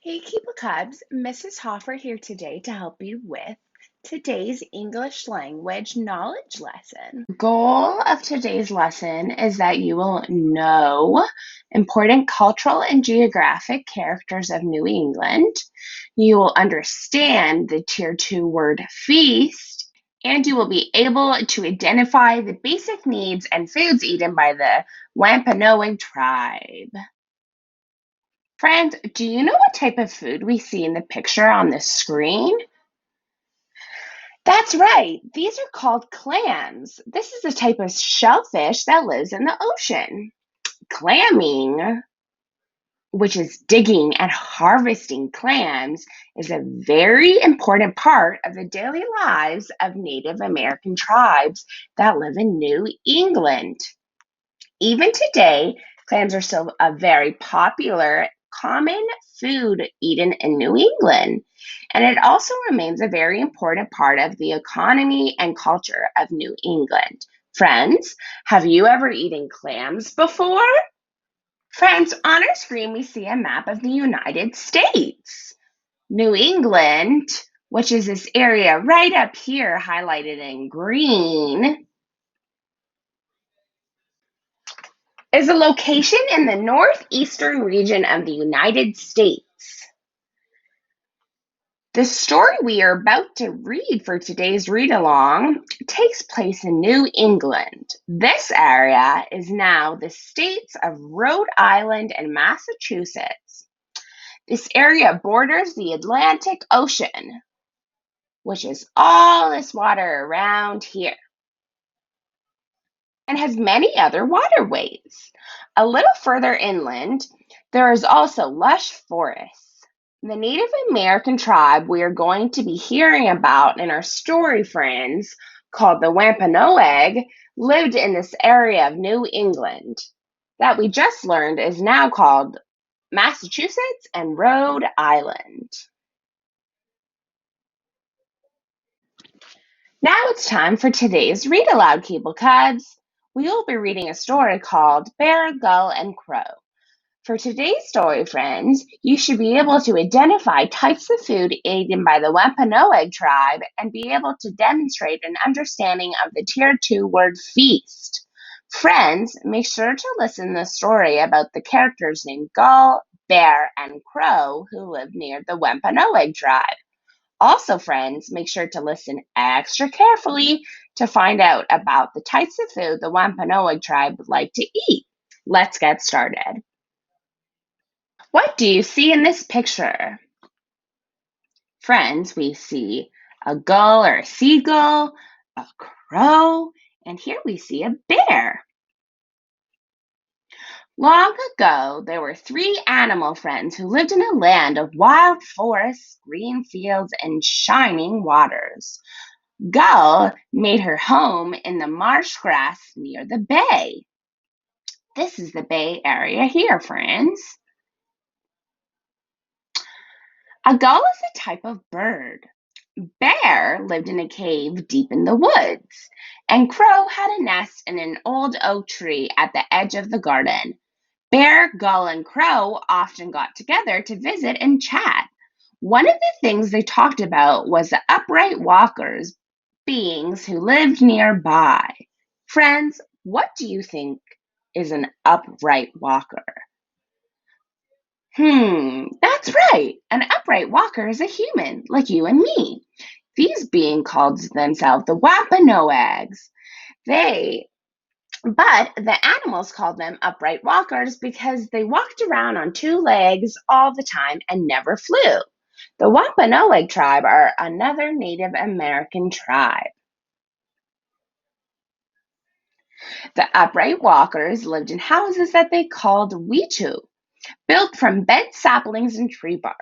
Hey, Keeper Cubs, Mrs. Hoffer here today to help you with today's English language knowledge lesson. Goal of today's lesson is that you will know important cultural and geographic characters of New England. You will understand the Tier 2 word feast, and you will be able to identify the basic needs and foods eaten by the Wampanoag tribe. Friends, do you know what type of food we see in the picture on the screen? That's right, these are called clams. This is a type of shellfish that lives in the ocean. Clamming, which is digging and harvesting clams, is a very important part of the daily lives of Native American tribes that live in New England. Even today, clams are still a very popular, common food eaten in New England, and it also remains a very important part of the economy and culture of New England. Friends, have you ever eaten clams before? Friends, on our screen we see a map of the United States. New England, which is this area right up here highlighted in green, is a location in the northeastern region of the United States. The story we are about to read for today's read along takes place in New England. This area is now the states of Rhode Island and Massachusetts. This area borders the Atlantic Ocean, which is all this water around here, and has many other waterways. A little further inland, there is also lush forests. The Native American tribe we are going to be hearing about in our story, friends, called the Wampanoag, lived in this area of New England that we just learned is now called Massachusetts and Rhode Island. Now it's time for today's read aloud, Cable Cubs. We will be reading a story called Bear, Gull, and Crow. For today's story, friends, you should be able to identify types of food eaten by the Wampanoag tribe and be able to demonstrate an understanding of the Tier 2 word feast. Friends, make sure to listen to the story about the characters named Gull, Bear, and Crow who live near the Wampanoag tribe. Also, friends, make sure to listen extra carefully to find out about the types of food the Wampanoag tribe would like to eat. Let's get started. What do you see in this picture? Friends, we see a gull or a seagull, a crow, and here we see a bear. Long ago, there were three animal friends who lived in a land of wild forests, green fields, and shining waters. Gull made her home in the marsh grass near the bay. This is the bay area here, friends. A gull is a type of bird. Bear lived in a cave deep in the woods, and Crow had a nest in an old oak tree at the edge of the garden. Bear, Gull, and Crow often got together to visit and chat. One of the things they talked about was the upright walkers, beings who lived nearby. Friends, what do you think is an upright walker? That's right. An upright walker is a human, like you and me. These beings called themselves the Wampanoags. But the animals called them upright walkers because they walked around on two legs all the time and never flew. The Wampanoag tribe are another Native American tribe. The upright walkers lived in houses that they called witu, built from bent saplings and tree bark.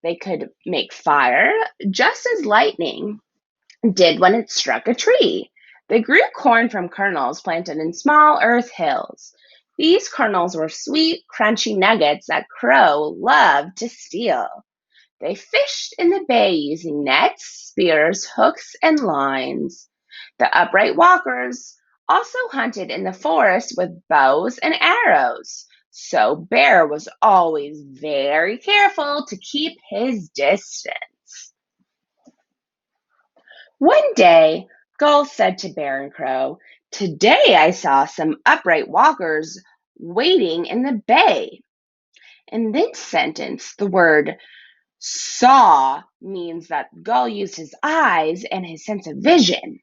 They could make fire just as lightning did when it struck a tree. They grew corn from kernels planted in small earth hills. These kernels were sweet, crunchy nuggets that Crow loved to steal. They fished in the bay using nets, spears, hooks, and lines. The upright walkers also hunted in the forest with bows and arrows. So Bear was always very careful to keep his distance. One day, Gull said to Bear and Crow, "Today I saw some upright walkers waiting in the bay." In this sentence, the word saw means that Gull used his eyes and his sense of vision.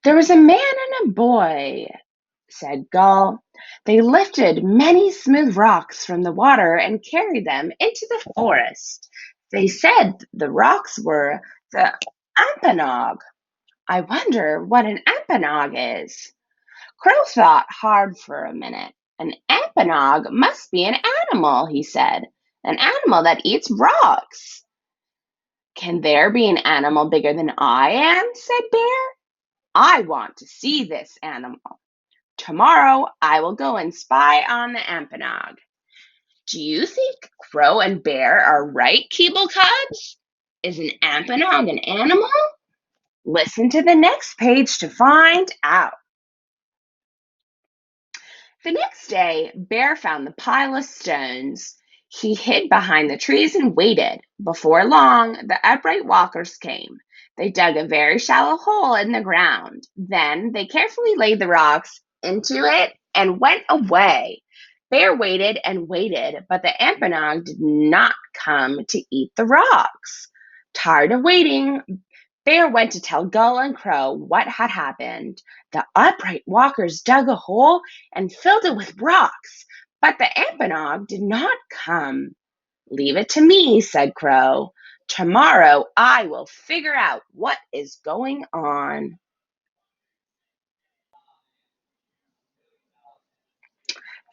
"There was a man and a boy," said Gull. "They lifted many smooth rocks from the water and carried them into the forest. They said the rocks were the Ampanog. I wonder what an Ampanog is." Crow thought hard for a minute. "An Ampanog must be an animal," he said. "An animal that eats rocks." "Can there be an animal bigger than I am?" said Bear. "I want to see this animal. Tomorrow I will go and spy on the Ampanog." Do you think Crow and Bear are right, Keeble Cubs? Is an Ampanog an animal? Listen to the next page to find out. The next day, Bear found the pile of stones. He hid behind the trees and waited. Before long, the upright walkers came. They dug a very shallow hole in the ground. Then they carefully laid the rocks into it and went away. Bear waited and waited, but the Ampanog did not come to eat the rocks. Tired of waiting, Bear went to tell Gull and Crow what had happened. The upright walkers dug a hole and filled it with rocks, but the Ampanog did not come. "Leave it to me," said Crow. "Tomorrow I will figure out what is going on."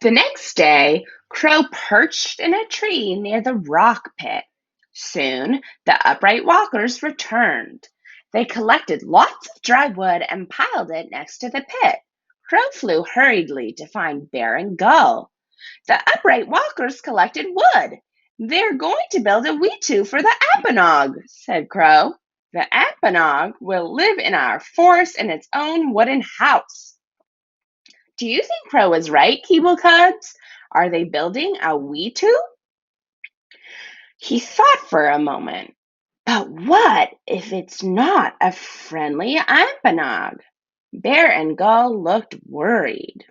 The next day, Crow perched in a tree near the rock pit. Soon the upright walkers returned. They collected lots of dry wood and piled it next to the pit. Crow flew hurriedly to find Bear and Gull. "The upright walkers collected wood. They're going to build a wetu for the Ampanog," said Crow. "The Ampanog will live in our forest in its own wooden house." Do you think Crow was right, Keeble Cubs? Are they building a Weetu? He thought for a moment. But what if it's not a friendly Ampanog? Bear and Gull looked worried.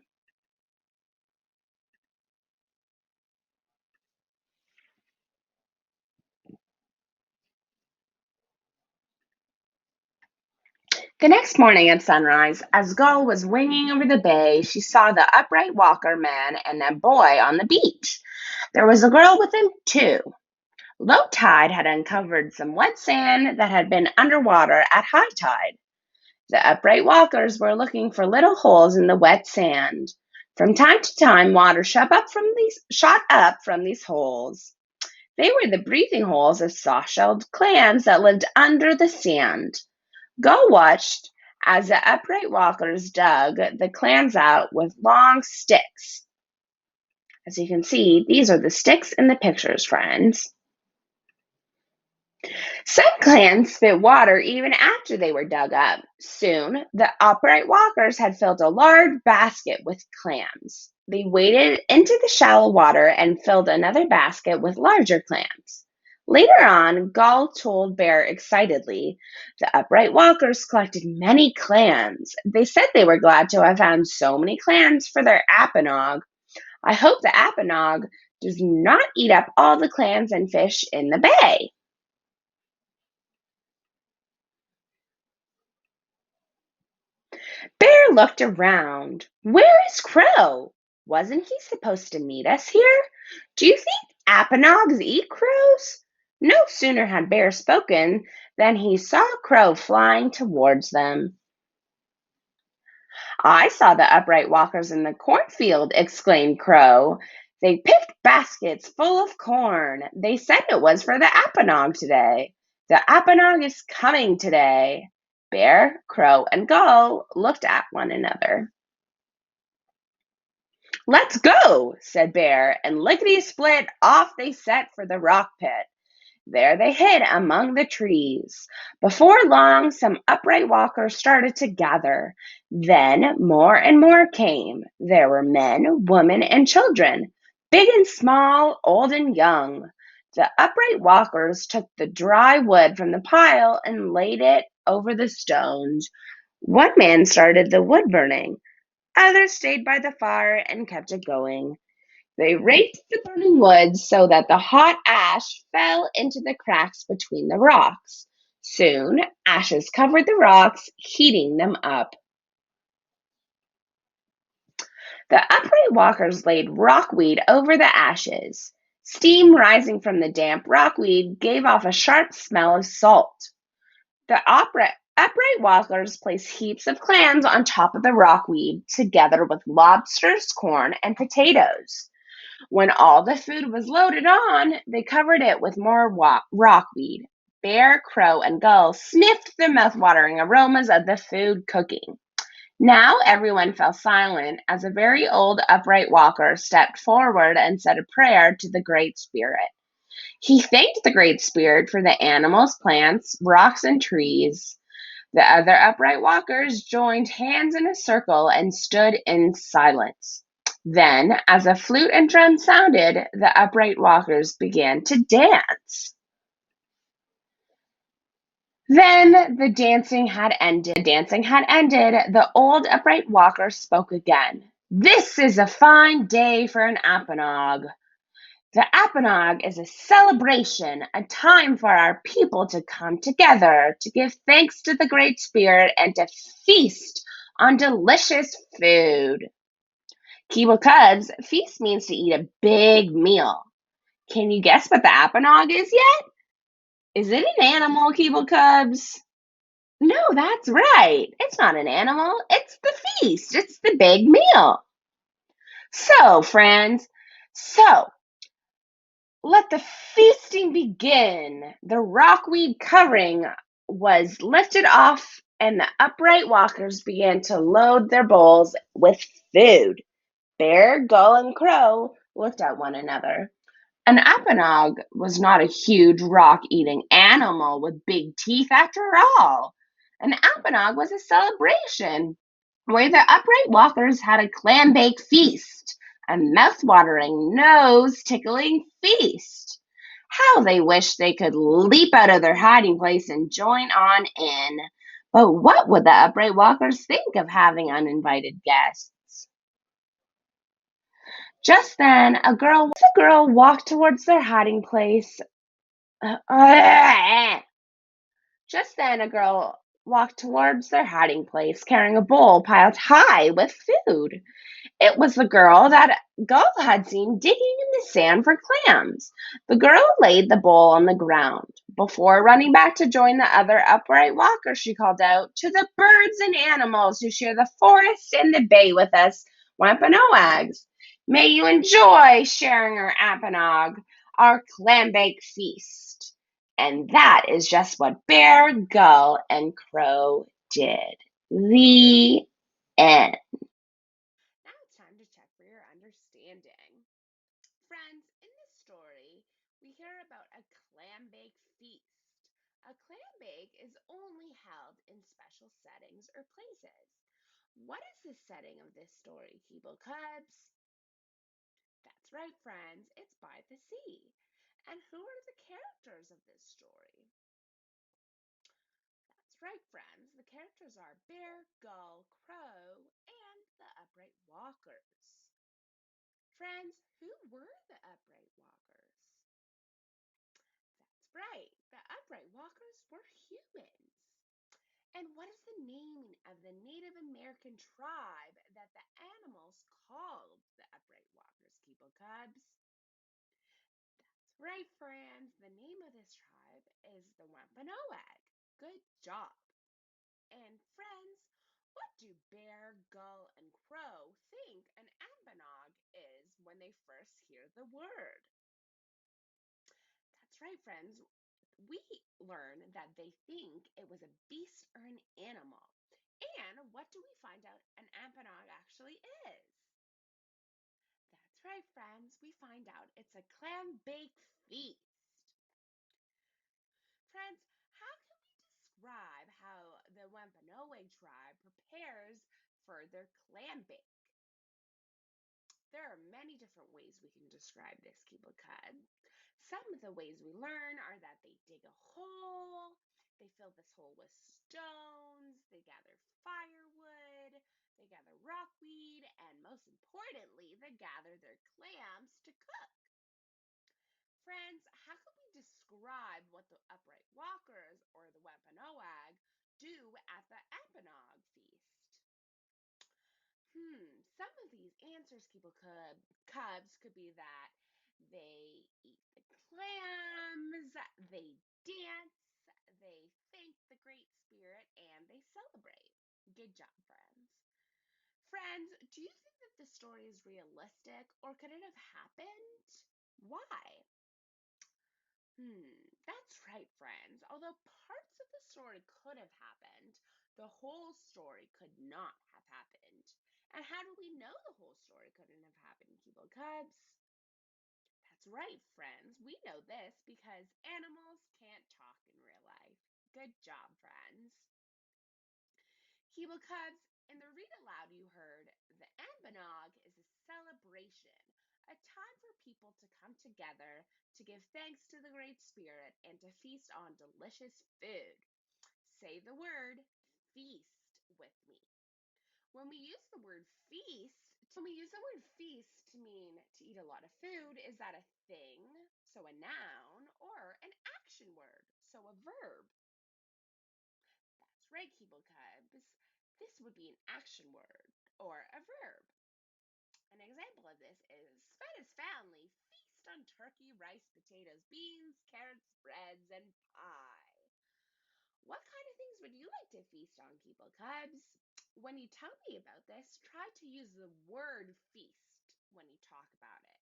The next morning at sunrise, as Gull was winging over the bay, she saw the upright walker man and a boy on the beach. There was a girl with him, too. Low tide had uncovered some wet sand that had been underwater at high tide. The upright walkers were looking for little holes in the wet sand. From time to time, water shot up from these holes. They were the breathing holes of soft-shelled clams that lived under the sand. Gull watched as the upright walkers dug the clams out with long sticks. As you can see, these are the sticks in the pictures, friends. Some clams spit water even after they were dug up. Soon, the upright walkers had filled a large basket with clams. They waded into the shallow water and filled another basket with larger clams. Later on, Gull told Bear excitedly, "The upright walkers collected many clams. They said they were glad to have found so many clams for their Ampanog. I hope the Ampanog does not eat up all the clams and fish in the bay." Bear looked around. "Where is Crow? Wasn't he supposed to meet us here? Do you think Apanogs eat crows?" No sooner had Bear spoken than he saw Crow flying towards them. "I saw the upright walkers in the cornfield," exclaimed Crow. "They picked baskets full of corn. They said it was for the Apanog today. The Apanog is coming today." Bear, Crow, and Gull looked at one another. "Let's go," said Bear, and lickety-split off they set for the rock pit. There they hid among the trees. Before long, some upright walkers started to gather. Then more and more came. There were men, women, and children, big and small, old and young. The upright walkers took the dry wood from the pile and laid it over the stones. One man started the wood burning. Others stayed by the fire and kept it going. They raked the burning wood so that the hot ash fell into the cracks between the rocks. Soon, ashes covered the rocks, heating them up. The upright walkers laid rockweed over the ashes. Steam rising from the damp rockweed gave off a sharp smell of salt. The upright walkers placed heaps of clams on top of the rockweed, together with lobsters, corn, and potatoes. When all the food was loaded on, they covered it with more rockweed. Bear, crow, and gull sniffed the mouth-watering aromas of the food cooking. Now everyone fell silent as a very old upright walker stepped forward and said a prayer to the Great Spirit. He thanked the Great Spirit for the animals, plants, rocks, and trees. The other upright walkers joined hands in a circle and stood in silence. Then, as a flute and drum sounded, the upright walkers began to dance. Then the dancing had ended. The old upright walker spoke again. This is a fine day for an appanog. The appanog is a celebration, a time for our people to come together, to give thanks to the Great Spirit, and to feast on delicious food. Keeble Cubs, feast means to eat a big meal. Can you guess what the appanog is yet? Is it an animal, Keeble Cubs? No, that's right. It's not an animal. It's the feast. It's the big meal. So, friends, so let the feasting begin. The rockweed covering was lifted off, and the upright walkers began to load their bowls with food. Bear, gull, and crow looked at one another. An appanog was not a huge rock-eating animal with big teeth after all. An appanog was a celebration where the upright walkers had a clam bake feast, a mouth-watering, nose-tickling feast. How they wished they could leap out of their hiding place and join on in. But what would the upright walkers think of having uninvited guests? Just then, a girl walked towards their hiding place. Just then, a girl walked towards their hiding place carrying a bowl piled high with food. It was the girl that Gull had seen digging in the sand for clams. The girl laid the bowl on the ground. Before running back to join the other upright walkers, she called out, "To the birds and animals who share the forest and the bay with us, Wampanoags, may you enjoy sharing our appanog, our clambake feast." And that is just what Bear, Gull, and Crow did. The end. Now it's time to check for your understanding. Friends, in this story, we hear about a clam bake feast. A clam bake is only held in special settings or places. What is the setting of this story, Keeble Cubs? That's right, friends, it's by the sea. And who are the characters of this story? That's right, friends, the characters are Bear, Gull, Crow, and the Upright Walkers. Friends, who were the Upright Walkers? That's right, the Upright Walkers were humans. And what is the name of the Native American tribe that the animals called the Upright Walkers, Keeble Cubs? That's right, friends, the name of this tribe is the Wampanoag. Good job. And friends, what do Bear, Gull, and Crow think an Ampanog is when they first hear the word? That's right, friends. We learn that they think it was a beast or an animal. And what do we find out an Ampanog actually is? That's right, friends. We find out it's a clam bake feast. tribe prepares for their clam bake. There are many different ways we can describe this, Keeble Cub. Some of the ways we learn are that they dig a hole, they fill this hole with stones, they gather firewood, they gather rockweed, and most importantly, they gather their clams to cook. Friends, how could we describe what the upright walkers or the Wampanoag do at the Epinog feast? Some of these answers, Cubs, could be that they eat the clams, they dance, they thank the Great Spirit, and they celebrate. Good job, friends. Friends, do you think that the story is realistic or could it have happened? Why? That's right, friends. Although parts of the story could have happened, the whole story could not have happened. And how do we know the whole story couldn't have happened, Keeble Cubs? That's right, friends. We know this because animals can't talk in real life. Good job, friends. Keeble Cubs, in the read aloud you heard, the Ambanog is a celebration, a time for people to come together to give thanks to the Great Spirit and to feast on delicious food. Say the word feast with me. When we use the word feast to mean to eat a lot of food, is that a thing, so a noun, or an action word, so a verb? That's right, Keeble Cubs. This would be an action word or a verb. An example of this is Svetta's family feast on turkey, rice, potatoes, beans, carrots, breads, and pie. What kind of things would you like to feast on, Keeble Cubs? When you tell me about this, try to use the word feast when you talk about it.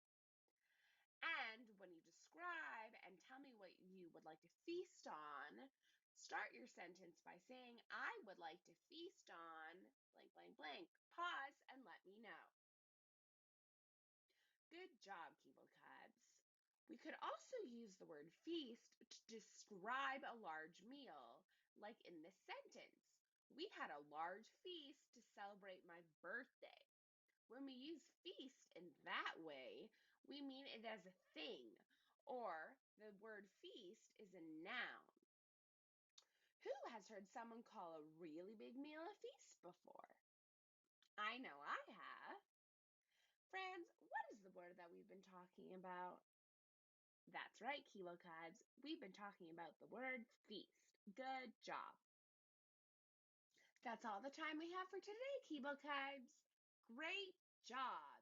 And when you describe and tell me what you would like to feast on, start your sentence by saying, I would like to feast on blank, blank, blank. Pause and let me know. Good job, Keeble Cubs. We could also use the word feast to describe a large meal, like in this sentence. We had a large feast to celebrate my birthday. When we use feast in that way, we mean it as a thing, or the word feast is a noun. Who has heard someone call a really big meal a feast before? I know I have. Friends, what is the word that we've been talking about? That's right, Kilo Cubs. We've been talking about the word feast. Good job. That's all the time we have for today, Kilo Cubs. Great job.